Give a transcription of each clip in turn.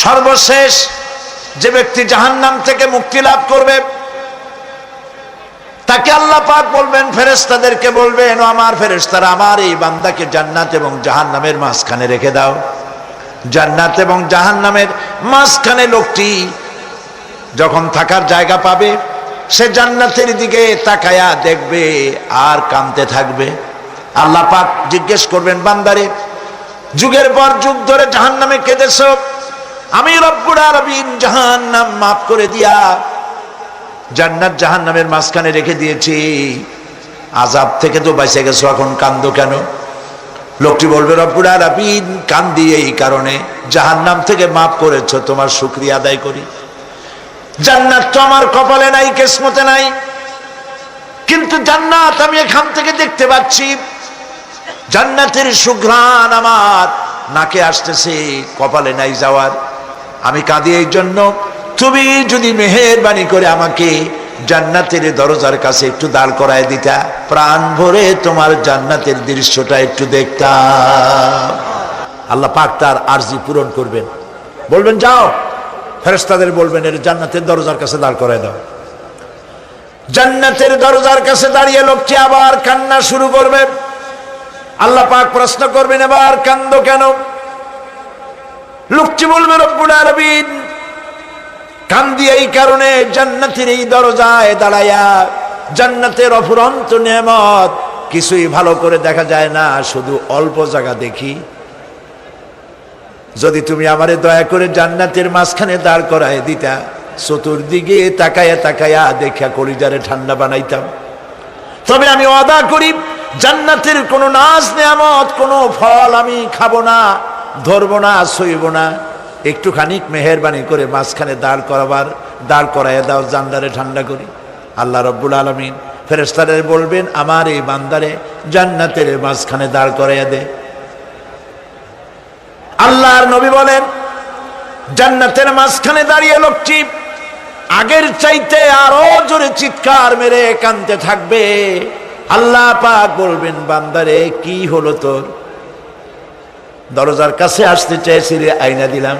সর্বশেষ যে ব্যক্তি জাহান্নাম থেকে মুক্তি লাভ করবে তাকে আল্লাহ পাক বলবেন, ফেরেশতাদেরকে বলবেন, ও আমার ফেরেশতারা, আমার এই বান্দাকে জান্নাত এবং জাহান্নামের মাঝখানে রেখে দাও। জান্নাত এবং জাহান্নামের মাঝখানে লোকটি যখন থাকার জায়গা পাবে, সে জান্নাতের দিকে তাকায়া দেখবে আর কাঁদতে থাকবে। আল্লাহ পাক জিজ্ঞেস করবেন, বান্দারে, যুগের পর যুগ ধরে জাহান্নামে কেঁদেছ, আমি রব্বুল আলামিন জাহান্নাম মাফ করে দিয়া জান্নাত জাহান্নামের মাঝখানে রেখে দিয়েছি, আযাব থেকে তো বেঁচে গেছো, এখন কান্দো কেন? লোকটি বলবে, রব্বুল আলামিন কান্দি এই কারণে, জাহান্নাম থেকে মাফ করেছো, তোমার শুকরিয়া আদায় করি। জান্নাত তো আমার কপালে নাই, কিসমতে নাই, কিন্তু জান্নাত আমি এখান থেকে দেখতে পাচ্ছি, জান্নাতের সুঘ্রাণ আমার নাকে আসতেছে, কপালে নাই যাওয়ার। আমি কাঁদি এই জন্য, তুমি যদি মেহেরবানি করে আমাকে জান্নাতের দরজার কাছে একটু দাঁড় করায় দিতা, প্রাণ ভরে তোমার জান্নাতের দৃশ্যটা একটু দেখতাম। আল্লাহ পাক তার আরজি পূরণ করবেন, বলবেন যাও, ফেরেশতাদের বলবেন এর জান্নাতের দরজার কাছে দাঁড় করায় দাও। জান্নাতের দরজার কাছে দাঁড়িয়ে লোকটি আবার কান্না শুরু করবে। আল্লাহ পাক প্রশ্ন করবেন, এবার কান্দো কেন? লোকটি বলবে, রব্বুল আলামিন কান্দি এই কারণে, জান্নাতের এই দরজায় দাঁড়ায়া জান্নাতের অফুরন্ত নেয়ামত কিছুই ভালো করে দেখা যায় না, শুধু অল্প জায়গা দেখি। যদি তুমি আমারে দয়া করে জান্নাতের মাঝখানে দাঁড় করায় দিতা, চতুর্দিকে তাকায়া তাকায়া দেখা কলিজারে ঠান্ডা বানাইতাম। তবে আমি ওয়াদা করি, জান্নাতের কোনো নাজ নেয়ামত, কোনো ফল আমি খাবো না, ধরবো না, সইব না। একটুখানি মেহেরবানি করে মাঝখানে দাঁড় করাইয়া দাও, জান্নারে ঠান্ডা করি। আল্লাহ রব্বুল আলামিন ফেরেশতাদের বলবেন, আমার এই বান্দারে জান্নাতের মাঝখানে দাঁড় করাইয়া দে। আল্লাহর নবী বলেন, জান্নাতের মাঝখানে দাঁড়িয়ে লোকটি আগের চাইতে আরো জোরে চিৎকার মেরে কাঁদতে থাকবে। আল্লাহ পাক বলবেন, বান্দারে কি হলো তোর? দরজার কাছে আসতে চাইছিলে, আইনা দিলাম।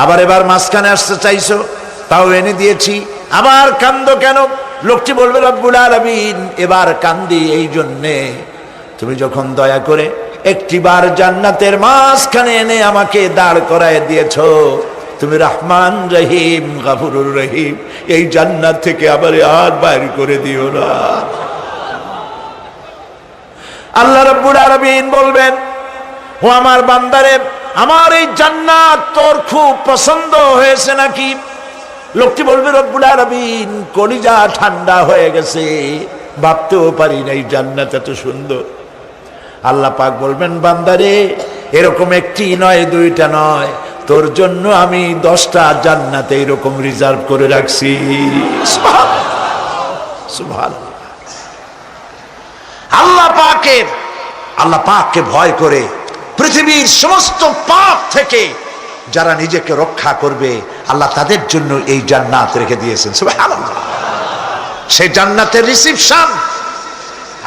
আবার এবার মাঝখানে আসতে চাইছো, তাও এনে দিয়েছি, আবার কান্দো কেন? লোকটি বলবে, রব্বুল আলামিন এবার কান্দি এই জন্যে, তুমি যখন দয়া করে একটিবার জান্নাতের মাঝখানে এনে আমাকে দাঁড় করায় দিয়েছো, তুমি রহমান রহিম গফুরুর রহিম, এই জান্নাত থেকে আবার আর বাইর করে দিও না। আল্লাহ রাব্বুল আলামিন বলবেন, ও আমার বান্দারে, আমার এই জান্নাত তোর খুব পছন্দ হয়েছে নাকি? লোকটি বলবে, রব্বুল আলামিন কলিজা ঠান্ডা হয়ে গেছে, ভাবতেও পারি না এই জান্নাত এত সুন্দর। আল্লাহ পাক বলবেন, বান্দারে এরকম একটি নয়, দুইটা নয়, তোর জন্য আমি 10টা জান্নাত এরকম রিজার্ভ করে রাখছি। সুবহানাল্লাহ। আল্লাহ পাককে ভয় করে পৃথিবীর সমস্ত পাপ থেকে যারা নিজেকে রক্ষা করবে, আল্লাহ তাদের জন্য এই জান্নাত রেখে দিয়েছেন। সুবহানাল্লাহ। সেই জান্নাতের রিসিপশন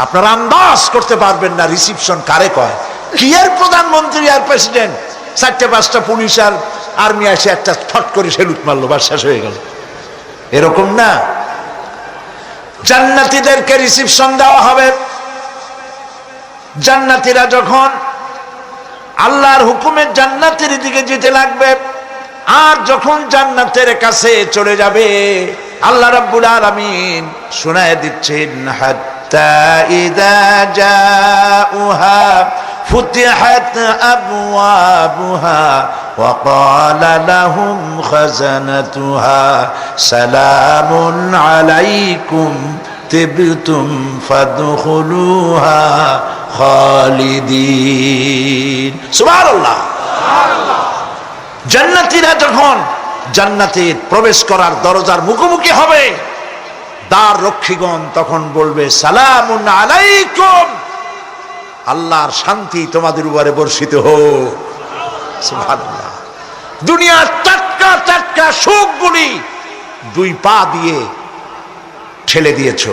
আপনারা আন্দাজ করতে পারবেন না, রিসিপশন কারে কয়। কি এর প্রধানমন্ত্রী আর প্রেসিডেন্ট, 4-5টা পুলিশ আর আর্মি এসে একটা ফট করে সেলুট মারলো, বাস শেষ হয়ে গেল, এরকম না। জান্নাতীদেরকে রিসিপশন দেওয়া হবে। জান্নাতীরা যখন আল্লাহর হুকুমে জান্নাতের দিকে যেতে লাগবে, আর যখন জান্নাতের কাছে চলে যাবে, আল্লাহ রাব্বুল আলামিন শোনায় দিচ্ছেন, হাত্তা ইযা জাউহা ফুতিহাত আবওয়াবুহা ওয়া ক্বালা লাহুম খাজানাতুহা সালামুন আলাইকুম তিবতুম ফাদখুলুহা খালিদিন। সুবহানাল্লাহ। জান্নাতীরা যখন জান্নাতে প্রবেশ করার দরজার মুখোমুখি হবে, দ্বার রক্ষীগণ তখন বলবে, সালামুন আলাইকুম, আল্লাহর শান্তি তোমাদের উপরে বর্ষিত হোক। সুবহানাল্লাহ। দুনিয়ার টাটকা টাটকা সুখগুলি 2 পা দিয়ে ঠেলে দিয়েছো,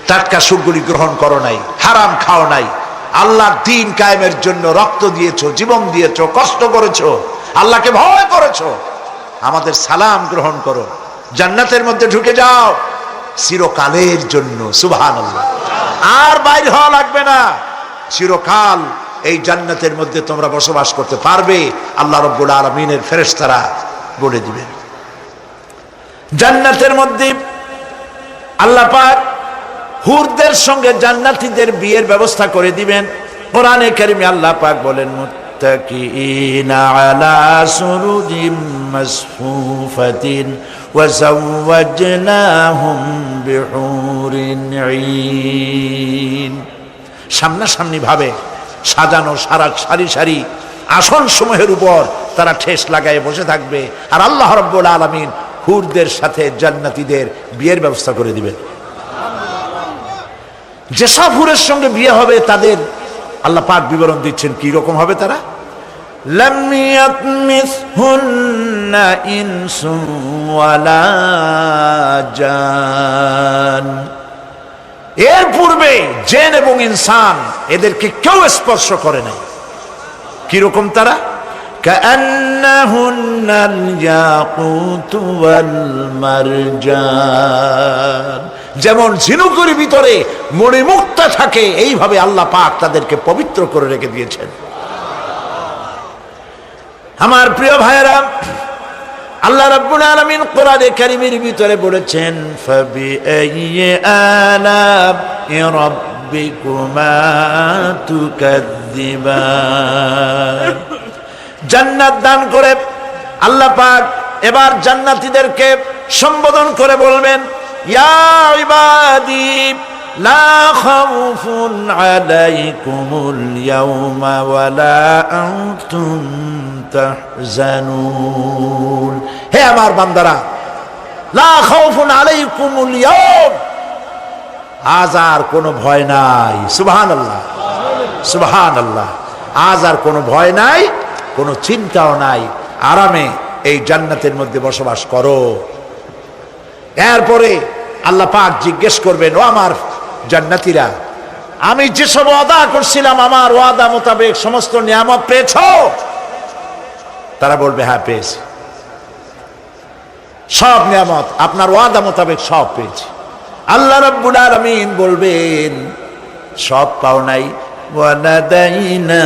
টাটকা সুখগুলি গ্রহণ করো নাই, হারাম খাও নাই, আল্লাহর দ্বীন কায়েমের জন্য রক্ত দিয়েছো, জীবন দিয়েছো, কষ্ট করেছো, আল্লাহকে ভয় করেছো। আমাদের সালাম গ্রহণ করো, জান্নাতের মধ্যে ঢুকে যাও চিরকালের জন্য। সুবহানাল্লাহ। আর বাইরে হওয়া লাগবে না, চিরকাল এই জান্নাতের মধ্যে তোমরা বসবাস করতে পারবে, আল্লাহ রাব্বুল আলামিনের ফেরেশতারা বলে দিবেন। জান্নাতের মধ্যে আল্লাহ পাক হুরদের সঙ্গে জান্নাতীদের বিয়ের ব্যবস্থা করে দিবেন। কোরআনে কারিমে আল্লাহ পাক বলেন, মুত্তাকিইনা আলা সুরুজিম মাসফুফাতিন ওয়া যাওয়াজনাহুম বিহুরিন ঈন। সামনাসামনি ভাবে সাজানো সারি সারি আসন সমূহের উপর তারা ঠেস লাগায় বসে থাকবে, আর আল্লাহ রাব্বুল আলামিন হুরদের সাথে জান্নাতীদের বিয়ের ব্যবস্থা করে দিবেন। যেসব হুরের সঙ্গে বিয়ে হবে তাদের আল্লাহ পাক বিবরণ দিচ্ছেন কি রকম হবে তারা। লাম ইয়াতমিসহুন্না ইনসুন ওয়ালা জান। এর পূর্বে জিন এবং ইনসান এদেরকে কেউ স্পর্শ করে নাই। কি রকম তারা? কাআন্নাহুন্নাল ইয়াকুতু ওয়াল মারজান। যেমন ঝিনুকের ভিতরে মণিমুক্তা থাকে, এইভাবে আল্লাহ পাক তাদেরকে পবিত্র করে রেখে দিয়েছেন। আমার প্রিয় ভাইরা, আল্লাহ রাব্বুল আলামিন কোরআনে কারীমের ভিতরে বলেছেন, ফাবিআইয়ি আলা'i রাব্বিকুমা তুকাযযিবান। জান্নাত দান করে আল্লাহ পাক এবার জান্নাতীদেরকে সম্বোধন করে বলবেন, ইয়া ইবাদি লা খাউফুন আলাইকুমুল ইয়াওমা ওয়ালা আনতুম তাহজানুন। হে আমার বান্দারা, লা খাউফুন আলাইকুমুল ইয়াওম, আজ আর কোনো ভয় নাই। সুবহানাল্লাহ, সুবহানাল্লাহ। আজ আর কোনো ভয় নাই, কোনো চিন্তাও নাই, আরামে এই জান্নাতের মধ্যে বসবাস করো। এরপরে আল্লাহ পাক জিজ্ঞেস করবেন, ও আমার জান্নাতীরা, আমি যেসব ওয়াদা করছিলাম আমার ওয়াদা মোতাবেক সমস্ত নিয়ামত পেয়েছো? তারা বলবে, হ্যাঁ পেয়েছি, সব নিয়ামত আপনার ওয়াদা মোতাবেক সব পেয়েছি। আল্লাহ রাব্বুল আলামিন বলবেন, সব পাও নাই, ওয়ালাদাইনা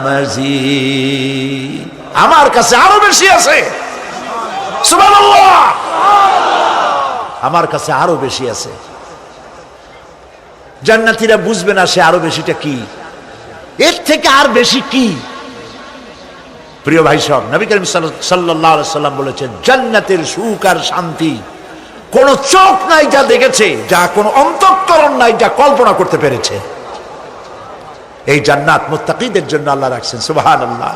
মাজিদ, আমার কাছে আরো বেশি আছে। সুবহানাল্লাহ, আমার কাছে আরো বেশি আছে। জান্নাতীরা বুঝবে না সে আরো বেশিটা কি, এর থেকে আর বেশি কি। প্রিয় ভাই সব, নবী করিম সাল্লাল্লাহু আলাইহি সাল্লাম বলেছেন, জান্নাতের সুখ আর শান্তি কোন চোখ নাই যা দেখেছে, যা কোন অন্তঃকরণ নাই যা কল্পনা করতে পেরেছে। এই জান্নাত মুত্তাকিদের জন্য আল্লাহ রাখছেন। সুবহানাল্লাহ।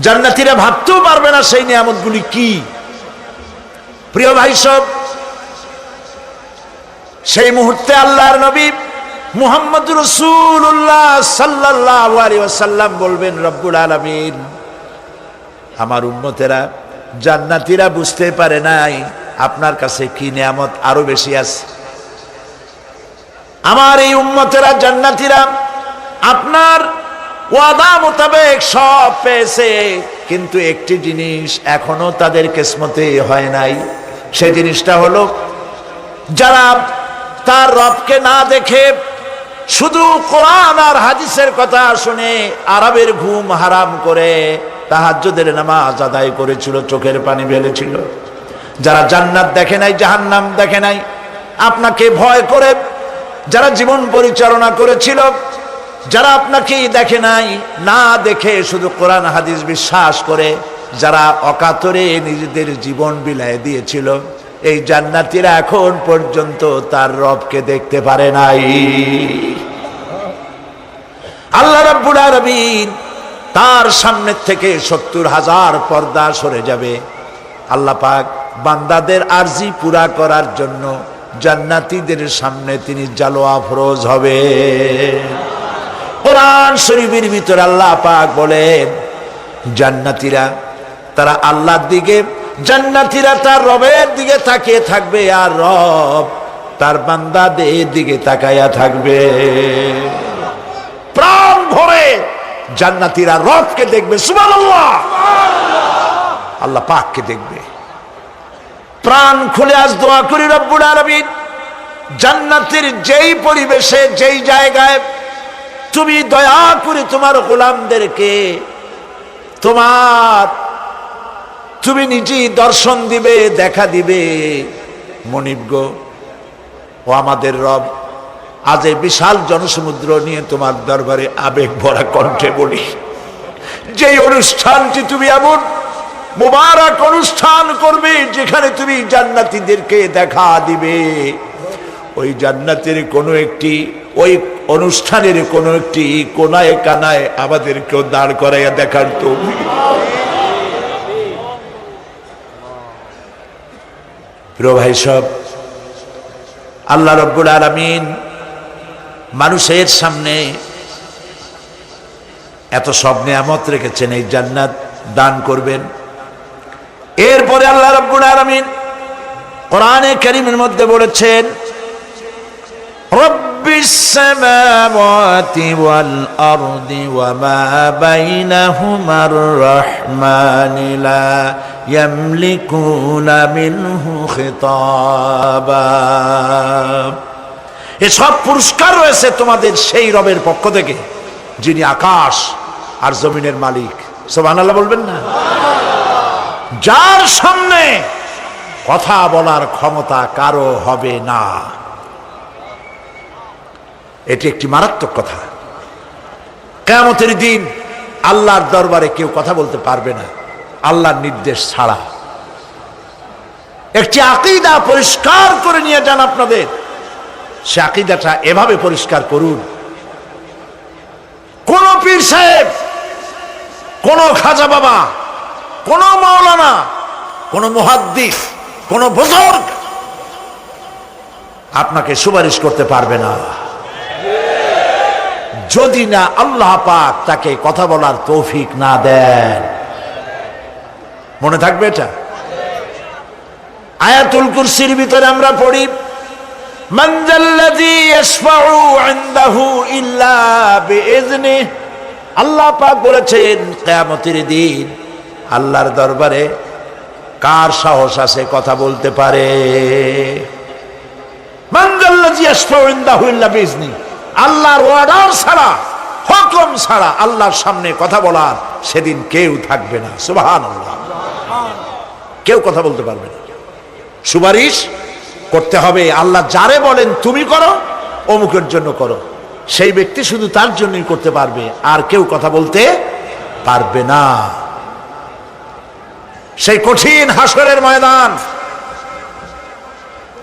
জান্নাতীরা ভাবতেও পারবে না সেই নিয়ামতগুলি কি। প্রিয় ভাই সব, সেই মুহূর্তে আল্লাহর নবী মুহাম্মদ রাসূলুল্লাহ সাল্লাল্লাহু আলাইহি ওয়াসাল্লাম বলবেন, রব্বুল আলামিন, আমার উম্মতেরা জান্নাতীরা বুঝতে পারে নাই আপনার কাছে কি নিয়ামত আরো বেশি আছে। আমার এই উম্মতেরা জান্নাতীরা আপনার ওয়াদা মোতাবেক সব পেয়েছে, কিন্তু একটি জিনিস এখনো তাদের কিসমতে হয় নাই। সেই জিনিসটা হলো, যারা তার রবকে না দেখে শুধু কোরআন আর হাদিসের কথা শুনে আরবের ঘুম হারাম করে তাহাজ্জুদের নামাজ আদায় করেছিল, চোখের পানি ফেলেছিল, যারা জান্নাত দেখে নাই, জাহান্নাম দেখে নাই, আপনাকে ভয় করে যারা জীবন পরিচালনা করেছিল, যারা আপনাকে দেখে নাই, না দেখে শুধু কোরআন হাদিস বিশ্বাস করে যারা অকাতরে নিজেদের জীবন বিলায় দিয়েছিল, এই জান্নাতীরা এখন পর্যন্ত তার রবকে দেখতে পারে নাই। আল্লাহ রাব্বুল আলামিন তার সামনে থেকে ৭০,০০০ পর্দা সরে যাবে। আল্লাহ পাক বান্দাদের আরজি পুরা করার জন্য জান্নাতীদের সামনে তিনি জালোয়া ফরোজ হবে। কোরআন শরীফের ভিতরে আল্লাহ পাক বলেন, জান্নাতীরা তারা আল্লাহর দিকে, জান্নাতীরা তার রবের দিকে তাকিয়ে থাকবে, আর রব তার বান্দাদের দিকে তাকায়া থাকবে। প্রাণ ভরে জান্নাতীরা রবকে দেখবে। সুবহানাল্লাহ। আল্লাহ পাককে দেখবে। প্রাণ খুলে আজ দোয়া করি রব্বুল আলামিন, জান্নাতের যেই পরিবেশে যেই জায়গায় তুমি দয়া করে তোমার গোলামদেরকে তুমি নিজেই দর্শন দিবে, দেখা দিবে। মনিব গো, ও আমাদের রব, আজ এই বিশাল জনসমুদ্র নিয়ে তোমার দরবারে আবেগ ভরা কণ্ঠে বলি, যেই অনুষ্ঠানটি তুমি এমন মুবারক অনুষ্ঠান করবে যেখানে তুমি জান্নাতীদেরকে দেখা দিবে, ওই জান্নাতের কোনো একটি, ওই অনুষ্ঠানের কোনো একটি কোনায় কানায় আমাদেরকেও দাঁড় করাইয়া দেখার তৌফিক। প্রিয় ভাই সব, আল্লাহ রাব্বুল আলামিন মানুষের সামনে এত সব নিয়ামত রেখেছেন, এই জান্নাত দান করবেন। এরপরে আল্লাহ রাব্বুল আলামিন কোরআনে কারীমের মধ্যে বলেছেন, রব্বিস সামাওয়াতি ওয়াল আরদি ওয়া মা বাইনাহুমার রাহমানি লা ইয়ামলিকুনা মিনহু খিতাবা। এসব পুরস্কার রয়েছে তোমাদের সেই রবের পক্ষ থেকে যিনি আকাশ আর জমিনের মালিক। সুবহানাল্লাহ বলবেন না? যার সামনে কথা বলার ক্ষমতা কারো হবে না। এটি একটি মারাত্মক কথা। কিয়ামতের দিন আল্লাহর দরবারে কেউ কথা বলতে পারবে না আল্লাহর নির্দেশ ছাড়া। একটি আকীদা পরিষ্কার করে নিয়ে যান আপনাদের, সে আকীদাটা এভাবে পরিষ্কার করুন, কোন পীর সাহেব, কোন খাজা বাবা, কোন মাওলানা, কোন মুহাদ্দিস, কোন বুজুর্গ আপনাকে সুপারিশ করতে পারবে না যদি না আল্লাহ পাক তাকে কথা বলার তৌফিক না দেন। মনে থাকবে এটা। আয়াতুল কুরসির ভিতরে আমরা পড়ি, মান যাল্লাযী ইয়াশফাউ ইনদাহু ইল্লা বিইজনিহি। আল্লাহ পাক বলেছেন কিয়ামতের দিন আল্লাহর দরবারে কার সাহস আছে কথা বলতে পারে? মান যাল্লাযী ইয়াশফাউ ইনদাহু ইল্লা বিইজনিহি। আল্লাহর অর্ডার ছাড়া, হুকুম ছাড়া আল্লাহর সামনে কথা বলার সেদিন কেউ থাকবে না। সুবহানাল্লাহ। কেউ কথা বলতে পারবে না। সুপারিশ করতে হবে আল্লাহ যারে বলেন তুমি করো, অমুকের জন্য করো, সেই ব্যক্তি শুধু তার জন্যই করতে পারবে, আর কেউ কথা বলতে পারবে না। সেই কঠিন হাসরের ময়দান,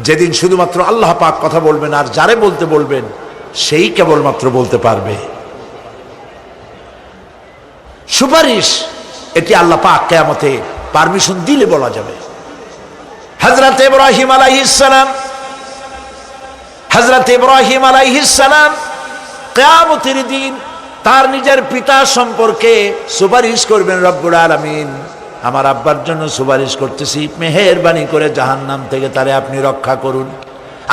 যেদিন শুধুমাত্র আল্লাহ পাক কথা বলবেন, আর যারে বলতে বলবেন সেই কেবলমাত্র বলতে পারবে। সুপারিশ এটি আল্লাহ পাক কিয়ামতে পারমিশন দিলে বলা যাবে। হযরত ইব্রাহিম আলাইহিস সালাম কিয়ামতের দিন তার নিজের পিতা সম্পর্কে সুপারিশ করবেন, রব্বুল আলামিন আমার আব্বার জন্য সুপারিশ করতেছি, মেহেরবানি করে জাহান্নাম থেকে তারে আপনি রক্ষা করুন।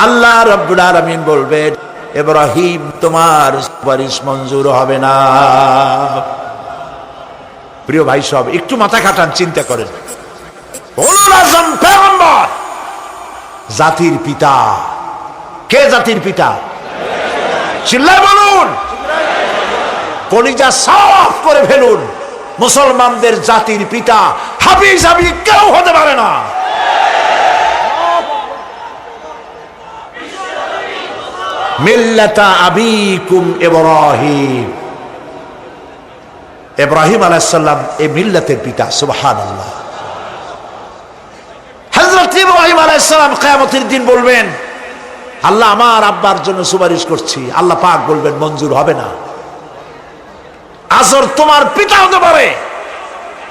আল্লাহ রব্বুল আলামিন বলবেন, ইব্রাহিম তোমার সুপারিশ মঞ্জুর হবে না। প্রিয় ভাই সব, একটু মাথা খাটান, চিন্তা করেন। উলুল আযম পয়গম্বর, জাতির পিতা। কে জাতির পিতা? চিল্লায় বলুন, কলিজা সাফ করে ফেলুন। মুসলমানদের জাতির পিতা হাফিজ আবি কেউ হতে পারে না। মিল্লাতা আবিকুম ইব্রাহিম। ইব্রাহিম আলাইহিস সালাম এই মিল্লাতের পিতা। সুবহানাল্লাহ। হযরত ইব্রাহিম আলাইহিস সালাম কিয়ামতের দিন বলবেন, আল্লাহ আমার আব্বার জন্য সুপারিশ করছি। আল্লাহ পাক বলবেন মঞ্জুর হবে না। আজর তোমার পিতা হতে পারে,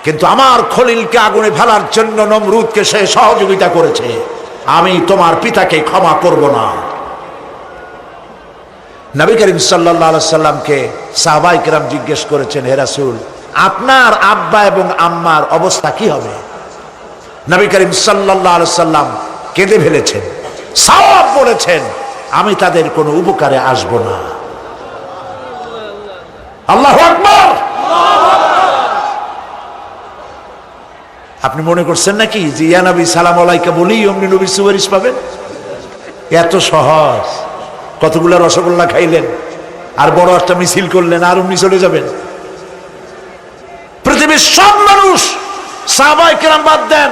কিন্তু আমার খলিলকে আগুনে ফেলার জন্য নমরুদকে সে সহযোগিতা করেছে, আমি তোমার পিতাকে ক্ষমা করব না। নবী করিম সাল্লাল্লাহু আলাইহি সাল্লামকে সাহাবায়ে কেরাম জিজ্ঞেস করেছেন, হে রাসূল আপনার আব্বা এবং আম্মার অবস্থা কি হবে? নবী করিম সাল্লাল্লাহু আলাইহি সাল্লাম কেঁদে ফেলেছেন, সওয়াব বলেছেন, আমি তাদের কোনো উপকারে আসব না। আল্লাহু আকবার। আপনি মনে করছেন নাকি যে ইয়া নবী সালাম আলাইকা বলেই অমনি নবীর সুপারিশ পাবেন? এত সহজ। কতগুলা রসগোল্লা খাইলেন আর বড় একটা মিছিল করলেন আর অমনি চলে যাবেন? পৃথিবীর সব মানুষ, সাহাবায়ে কেরাম বাদ দেন,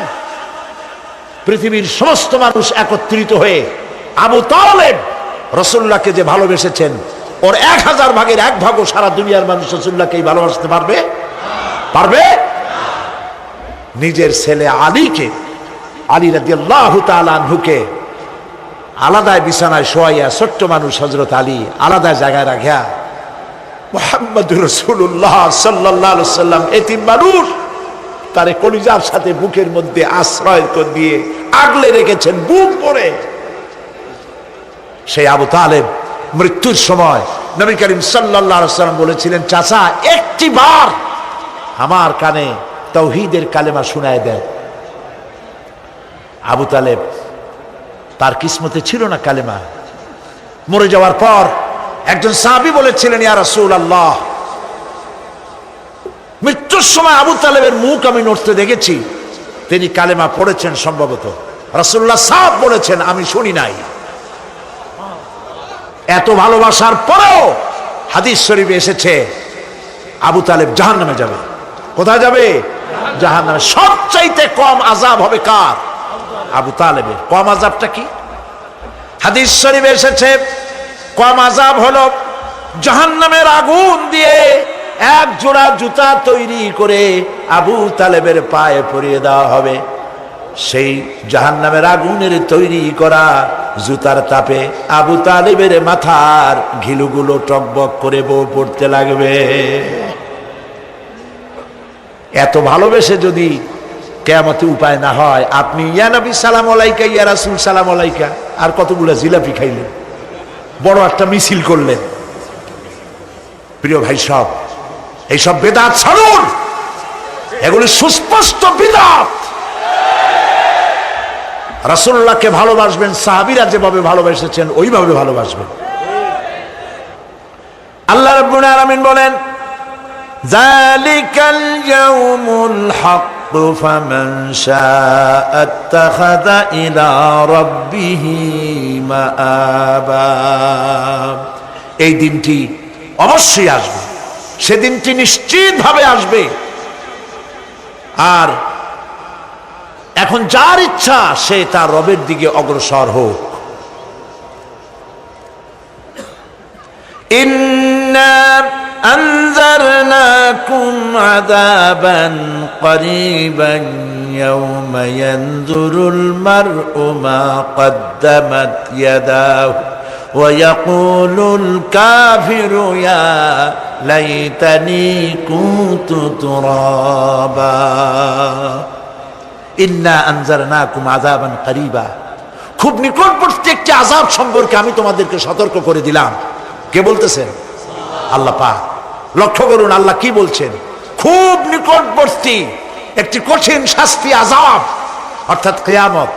পৃথিবীর সমস্ত মানুষ একত্রিত হয়ে আবু তালেব রাসূলুল্লাহকে যে ভালোবেসেছেন, ওর 1000 ভাগের 1 ভাগও সারা দুনিয়ার মানুষ রাসূলুল্লাহকেই ভালোবাসতে পারবে? পারবে? নিজের ছেলে আলীকে, আলী রাদিয়াল্লাহু তাআলা আনহুকে আলাদায় বিছানায় শোয়াইয়া, ছোট্ট মানুষ হযরত আলী আলাদা জায়গায় রাখিয়া মুহাম্মদুর রাসূলুল্লাহ সাল্লাল্লাহু আলাইহি ওয়াসাল্লাম এতিম মানুষ, তারে কলিজার সাথে বুকের মধ্যে আশ্রয় দিয়ে আগলে রেখেছেন বুক ভরে। সেই আবু তালেব মৃত্যুর সময় নবী করিম সাল্লাল্লাহু আলাইহি ওয়াসাল্লাম বলেছিলেন, চাচা একটিবার আমার কানে তাওহীদের কালেমা শোনায় দেন। আবু তালেব, তার কিসমতে ছিল না কালেমা। মরে যাওয়ার পর একজন সাহাবী বলেছিলেন, ইয়া রাসূলুল্লাহ, মৃত্যুর সময় আবু তালেবের মুখ আমি নড়তে দেখেছি, তিনি কালেমা পড়েছেন সম্ভবত। রাসূলুল্লাহ সাহেব বলেছেন, আমি শুনি নাই। এত ভালোবাসার পরেও হাদিস শরীফে এসেছে আবু তালেব জাহান্নামে যাবে। কোথায় যাবে? জাহান্নামে। সবচাইতে কম আযাব হবে কার? আবু তালেবের। কম আযাবটা কি? হাদিস শরীফে এসেছে কম আযাব হলো জাহান্নামের আগুন দিয়ে 1 জোড়া জুতা তৈরি করে আবু তালেবের পায়ে পরিয়ে দেওয়া হবে। সেই জাহান্নামের আগুনের তৈরি করা জুতার তাপে আবু তালেবের মাথার ঘিলুগুলো টকবক করে বউ পড়তে লাগবে। এত ভালোবেসে যদি কিয়ামতে উপায় না হয়, আপনি ইয়া নবী সালাম আলাইকা, ইয়া রাসূল সালাম আলাইকা, আর কতগুলো জিলাপি খাইলেন, বড় একটা মিছিল করলেন। প্রিয় ভাই সব, এইসব বেদাত ছাড়ুন, এগুলি সুস্পষ্ট বিদআত। রাসূলুল্লাহকে ভালোবাসবেন, সাহাবীরা যেভাবে ভালোবেসেছেন ওইভাবে ভালোবাসবেন। আল্লাহ রাব্বুল আলামিন বলেন, যালিকাল ইয়াউমুল হক ফামান শাআ আত্তাখাযা ইলা রাব্বিহি মাআবা। এই দিনটি অবশ্যই আসবে, সেদিনটি নিশ্চিতভাবে আসবে। আর এখন যার ইচ্ছা সে তার রবের দিকে অগ্রসর হোক। ইন্না আনজারনাকুম আযাবান করিবান ইয়াওমা ইয়ানজুরুল মার'উ মা কদ্দামাত ইয়াদাহু ওয়া ইয়াকুলুল কাফিরু ইয়া লাইতানি কুনতু তুরাবা। ইন্না আনজারনাকুম আযাবান করিবা, খুব নিকটবর্তী একটি আযাব সম্পর্কে আমি তোমাদেরকে সতর্ক করে দিলাম। কে বলতেছেন? আল্লাহ পাক। লক্ষ্য করুন আল্লাহ কি বলছেন, খুব নিকটবর্তী একটি কঠিন শাস্তি, আযাব, অর্থাৎ কিয়ামত।